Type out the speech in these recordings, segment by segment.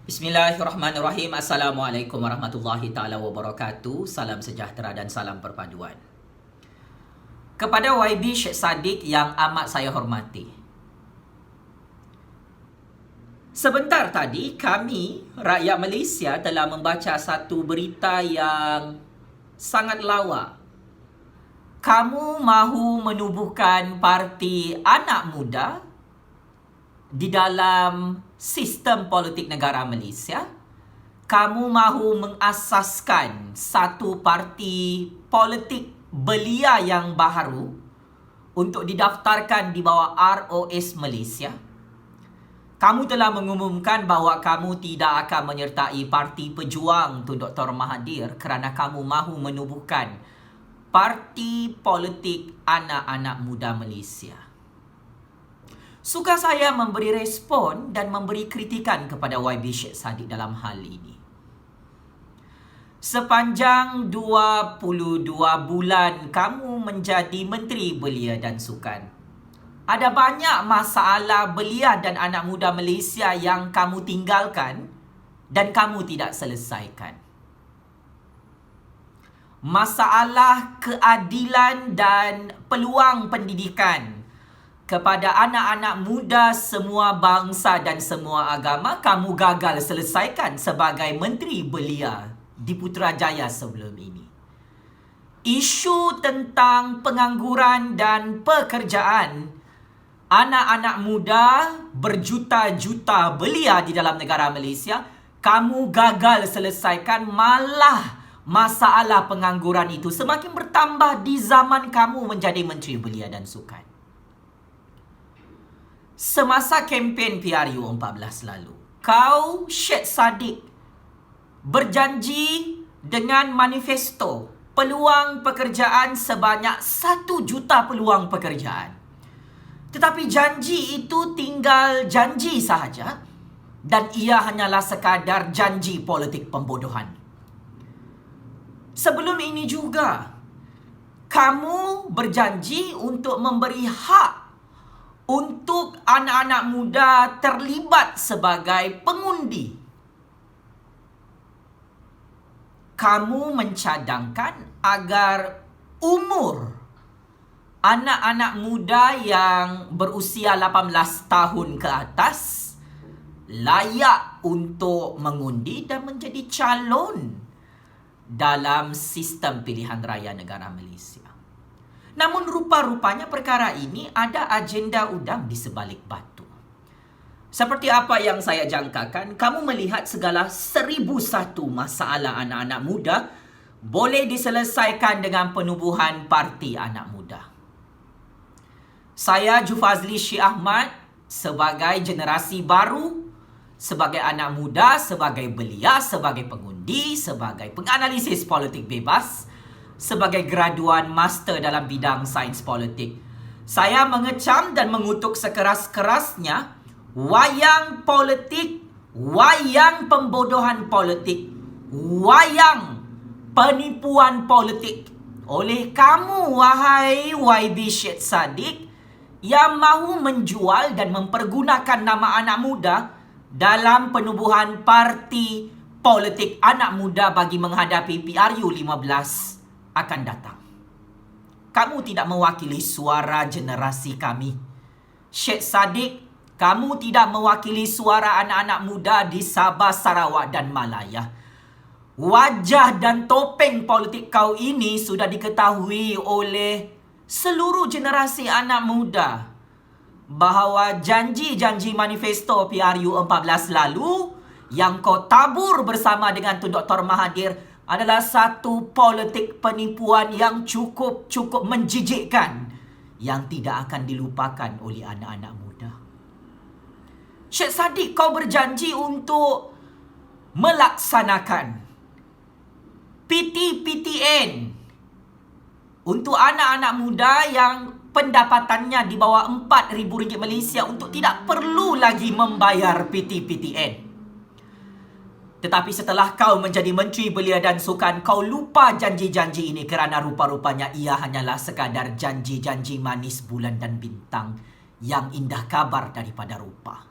Bismillahirrahmanirrahim. Assalamualaikum warahmatullahi ta'ala wabarakatuh. Salam sejahtera dan salam perpaduan. Kepada YB Syed Saddiq yang amat saya hormati. Sebentar tadi kami, rakyat Malaysia, telah membaca satu berita yang sangat lawa. Kamu mahu menubuhkan parti anak muda di dalam sistem politik negara Malaysia. Kamu mahu mengasaskan satu parti politik belia yang baru untuk didaftarkan di bawah ROS Malaysia. Kamu telah mengumumkan bahawa kamu tidak akan menyertai Parti Pejuang Tun Dr. Mahathir kerana kamu mahu menubuhkan parti politik anak-anak muda Malaysia. Suka saya memberi respon dan memberi kritikan kepada YB Syed Saddiq dalam hal ini. Sepanjang 22 bulan kamu menjadi Menteri Belia dan Sukan, ada banyak masalah belia dan anak muda Malaysia yang kamu tinggalkan dan kamu tidak selesaikan. Masalah keadilan dan peluang pendidikan kepada anak-anak muda semua bangsa dan semua agama, kamu gagal selesaikan sebagai Menteri Belia di Putrajaya sebelum ini. Isu tentang pengangguran dan pekerjaan anak-anak muda berjuta-juta belia di dalam negara Malaysia, kamu gagal selesaikan, malah masalah pengangguran itu semakin bertambah di zaman kamu menjadi Menteri Belia dan Sukan. Semasa kempen PRU 14 lalu, kau, Syed Saddiq, berjanji dengan manifesto peluang pekerjaan sebanyak 1 juta peluang pekerjaan. Tetapi janji itu tinggal janji sahaja dan ia hanyalah sekadar janji politik pembodohan. Sebelum ini juga, kamu berjanji untuk memberi hak untuk anak-anak muda terlibat sebagai pengundi. Kamu mencadangkan agar umur anak-anak muda yang berusia 18 tahun ke atas layak untuk mengundi dan menjadi calon dalam sistem pilihan raya negara Malaysia. Namun rupa-rupanya perkara ini ada agenda udang di sebalik batu. Seperti apa yang saya jangkakan, kamu melihat segala 1001 masalah anak-anak muda boleh diselesaikan dengan penubuhan parti anak muda. Saya Jufazli Syekh Ahmad sebagai generasi baru, sebagai anak muda, sebagai belia, sebagai pengundi, sebagai penganalisis politik bebas, sebagai graduan master dalam bidang sains politik, saya mengecam dan mengutuk sekeras-kerasnya wayang politik, wayang pembodohan politik, wayang penipuan politik oleh kamu, wahai YB Syed Saddiq, yang mahu menjual dan mempergunakan nama anak muda dalam penubuhan parti politik anak muda bagi menghadapi PRU 15 akan datang. Kamu tidak mewakili suara generasi kami. Syed Saddiq, kamu tidak mewakili suara anak-anak muda di Sabah, Sarawak dan Malaya. Wajah dan topeng politik kau ini sudah diketahui oleh seluruh generasi anak muda bahawa janji-janji manifesto PRU 14 lalu yang kau tabur bersama dengan Tun Dr. Mahathir adalah satu politik penipuan yang cukup menjijikkan, yang tidak akan dilupakan oleh anak-anak muda. Syed Saddiq, kau berjanji untuk melaksanakan PTPTN untuk anak-anak muda yang pendapatannya di bawah RM4,000 Malaysia untuk tidak perlu lagi membayar PTPTN. Tetapi setelah kau menjadi Menteri Belia dan Sukan, kau lupa janji-janji ini kerana rupa-rupanya ia hanyalah sekadar janji-janji manis bulan dan bintang yang indah kabar daripada rupa.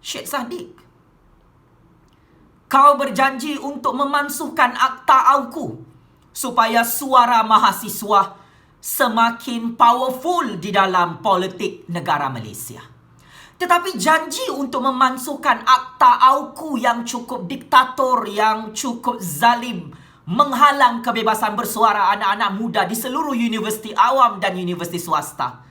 Syed Saddiq, Kau berjanji untuk memansuhkan Akta AUKU supaya suara mahasiswa semakin powerful di dalam politik negara Malaysia. Tetapi janji untuk memansuhkan Akta AUKU yang cukup diktator, yang cukup zalim, menghalang kebebasan bersuara anak-anak muda di seluruh universiti awam dan universiti swasta.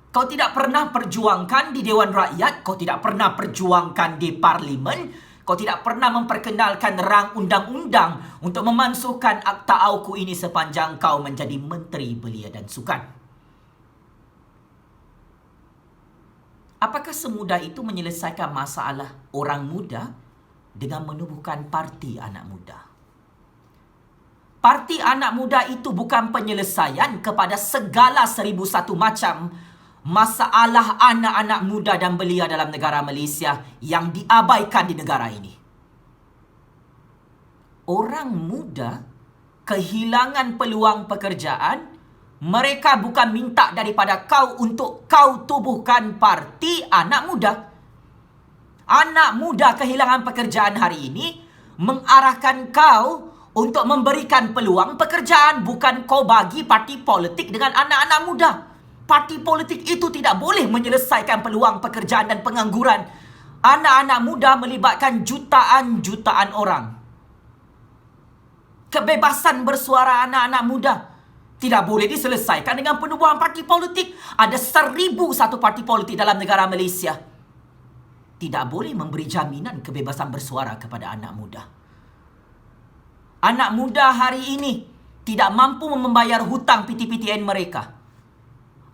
Kau tidak pernah perjuangkan di Dewan Rakyat, kau tidak pernah perjuangkan di Parlimen, kau tidak pernah memperkenalkan rang undang-undang untuk memansuhkan Akta AUKU ini sepanjang kau menjadi Menteri Belia dan Sukan. Apakah semudah itu menyelesaikan masalah orang muda dengan menubuhkan Parti Anak Muda? Parti Anak Muda itu bukan penyelesaian kepada segala 1001 macam masalah anak-anak muda dan belia dalam negara Malaysia yang diabaikan di negara ini. Orang muda kehilangan peluang pekerjaan. Mereka bukan minta daripada kau untuk kau tubuhkan Parti Anak Muda. Anak muda kehilangan pekerjaan hari ini mengarahkan kau untuk memberikan peluang pekerjaan, bukan kau bagi parti politik dengan anak-anak muda. Parti politik itu tidak boleh menyelesaikan peluang pekerjaan dan pengangguran. Anak-anak muda melibatkan jutaan-jutaan orang. Kebebasan bersuara anak-anak muda tidak boleh diselesaikan dengan penubuhan parti politik. Ada 1001 parti politik dalam negara Malaysia. Tidak boleh memberi jaminan kebebasan bersuara kepada anak muda. Anak muda hari ini tidak mampu membayar hutang PTPTN mereka.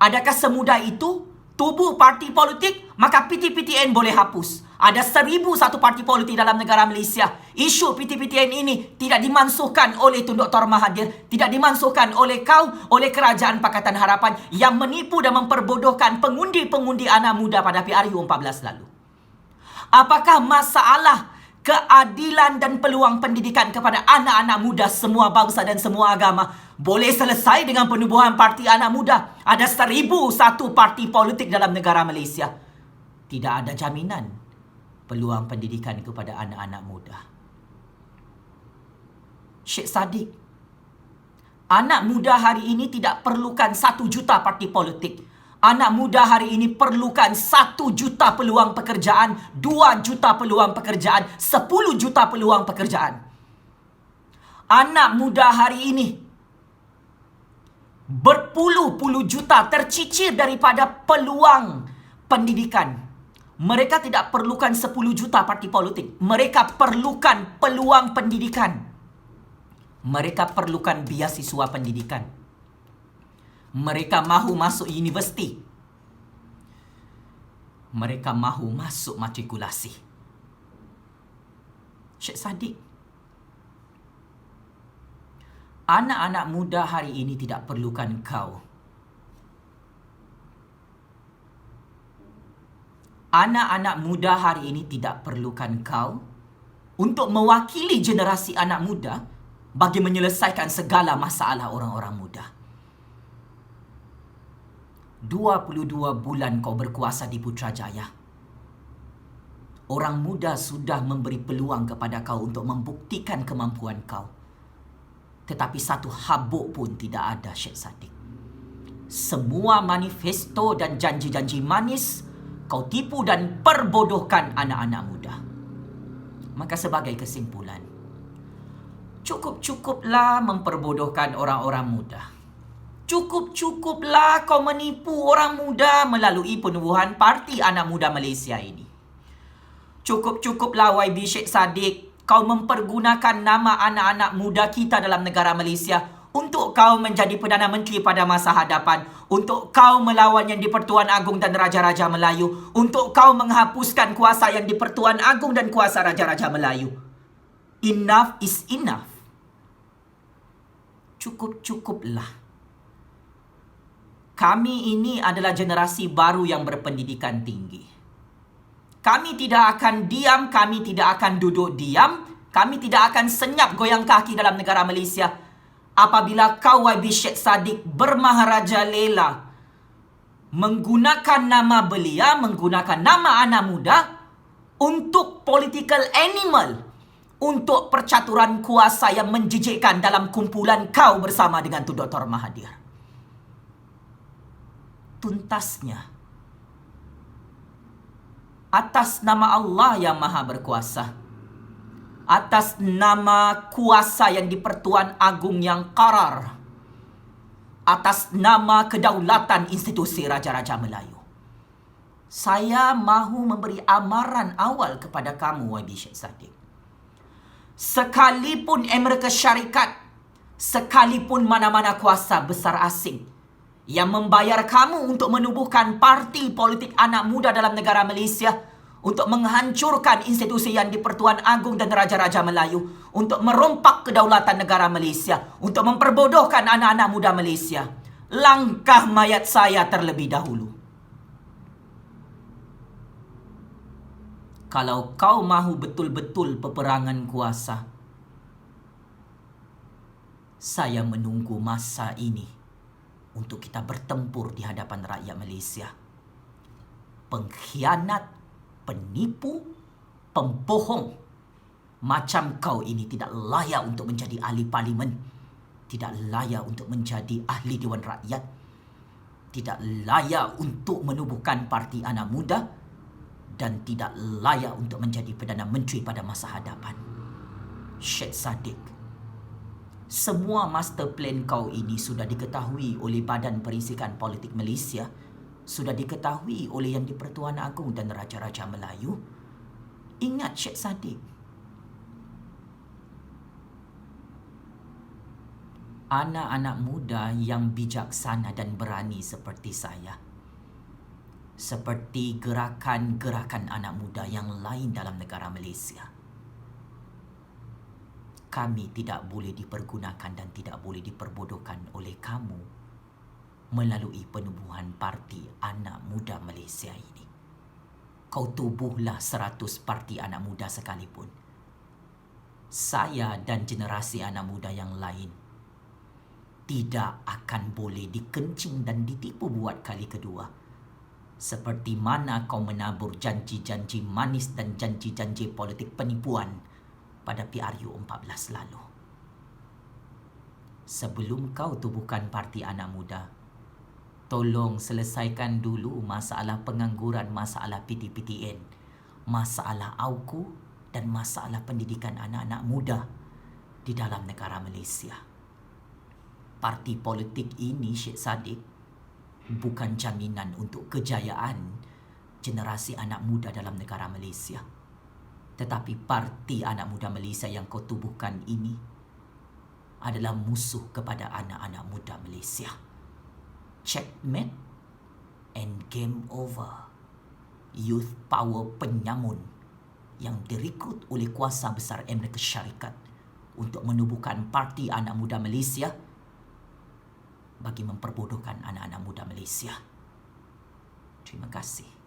Adakah semudah itu? Tubuh parti politik, maka PTPTN boleh hapus. Ada 1001 parti politik dalam negara Malaysia. Isu PTPTN ini tidak dimansuhkan oleh Tun Dr. Mahathir, tidak dimansuhkan oleh kau, oleh Kerajaan Pakatan Harapan yang menipu dan memperbodohkan pengundi-pengundi anak muda pada PRU 14 lalu. Apakah masalah keadilan dan peluang pendidikan kepada anak-anak muda semua bangsa dan semua agama boleh selesai dengan penubuhan Parti Anak Muda? Ada 1001 parti politik dalam negara Malaysia. Tidak ada jaminan peluang pendidikan kepada anak-anak muda. Syed Saddiq, anak muda hari ini tidak perlukan 1 juta parti politik. Anak muda hari ini perlukan 1 juta peluang pekerjaan, 2 juta peluang pekerjaan, 10 juta peluang pekerjaan. Anak muda hari ini berpuluh-puluh juta tercicir daripada peluang pendidikan. Mereka tidak perlukan 10 juta parti politik. Mereka perlukan peluang pendidikan. Mereka perlukan beasiswa pendidikan. Mereka mahu masuk universiti. Mereka mahu masuk matrikulasi. Syed Saddiq, anak-anak muda hari ini tidak perlukan kau. Anak-anak muda hari ini tidak perlukan kau untuk mewakili generasi anak muda bagi menyelesaikan segala masalah orang-orang muda. 22 bulan kau berkuasa di Putrajaya. Orang muda sudah memberi peluang kepada kau untuk membuktikan kemampuan kau. Tetapi satu habuk pun tidak ada, Syed Saddiq. Semua manifesto dan janji-janji manis kau tipu dan perbodohkan anak-anak muda. Maka sebagai kesimpulan, cukup-cukuplah memperbodohkan orang-orang muda. Cukup-cukuplah kau menipu orang muda melalui penubuhan Parti Anak Muda Malaysia ini. Cukup-cukuplah YB Syed Saddiq, kau mempergunakan nama anak-anak muda kita dalam negara Malaysia untuk kau menjadi Perdana Menteri pada masa hadapan, untuk kau melawan yang di Pertuan Agong dan Raja-Raja Melayu, untuk kau menghapuskan kuasa yang di Pertuan Agong dan kuasa Raja-Raja Melayu. Enough is enough. Cukup-cukuplah. Kami ini adalah generasi baru yang berpendidikan tinggi. Kami tidak akan diam, kami tidak akan duduk diam, kami tidak akan senyap goyang kaki dalam negara Malaysia apabila kau YB Syed Saddiq bermaharaja lela menggunakan nama belia, menggunakan nama anak muda untuk political animal, untuk percaturan kuasa yang menjijikkan dalam kumpulan kau bersama dengan Tu Dr. Mahathir. Tuntasnya, atas nama Allah yang Maha Berkuasa, atas nama kuasa yang di-Pertuan Agung yang qarar, atas nama kedaulatan institusi Raja-Raja Melayu, saya mahu memberi amaran awal kepada kamu, YB Syed Saddiq. Sekalipun Amerika Syarikat, sekalipun mana-mana kuasa besar asing yang membayar kamu untuk menubuhkan parti politik anak muda dalam negara Malaysia, untuk menghancurkan institusi yang di-Pertuan Agung dan Raja-Raja Melayu, untuk merompak kedaulatan negara Malaysia, untuk memperbodohkan anak-anak muda Malaysia, langkah mayat saya terlebih dahulu. Kalau kau mahu betul-betul peperangan kuasa, saya menunggu masa ini untuk kita bertempur di hadapan rakyat Malaysia. Pengkhianat, penipu, pembohong macam kau ini tidak layak untuk menjadi ahli parlimen, tidak layak untuk menjadi ahli Dewan Rakyat, tidak layak untuk menubuhkan parti anak muda, dan tidak layak untuk menjadi Perdana Menteri pada masa hadapan. Syed Saddiq, semua master plan kau ini sudah diketahui oleh Badan Perisikan Politik Malaysia, sudah diketahui oleh Yang di-Pertuan Agung dan Raja-Raja Melayu. Ingat Syed Saddiq, anak-anak muda yang bijaksana dan berani seperti saya, seperti gerakan-gerakan anak muda yang lain dalam negara Malaysia, kami tidak boleh dipergunakan dan tidak boleh diperbodohkan oleh kamu melalui penubuhan parti anak muda Malaysia ini. Kau tubuhlah 100 parti anak muda sekalipun, saya dan generasi anak muda yang lain tidak akan boleh dikencing dan ditipu buat kali kedua, seperti mana kau menabur janji-janji manis dan janji-janji politik penipuan pada PRU 14 lalu. Sebelum kau tubuhkan parti anak muda, tolong selesaikan dulu masalah pengangguran, masalah PTPTN, masalah AUKU dan masalah pendidikan anak-anak muda di dalam negara Malaysia. Parti politik ini, Syed Saddiq, bukan jaminan untuk kejayaan generasi anak muda dalam negara Malaysia. Tetapi parti anak muda Malaysia yang kau tubuhkan ini adalah musuh kepada anak-anak muda Malaysia. Checkmate and game over. Youth power penyamun yang direkrut oleh kuasa besar Amerika Syarikat untuk menubuhkan parti anak muda Malaysia bagi memperbodohkan anak-anak muda Malaysia. Terima kasih.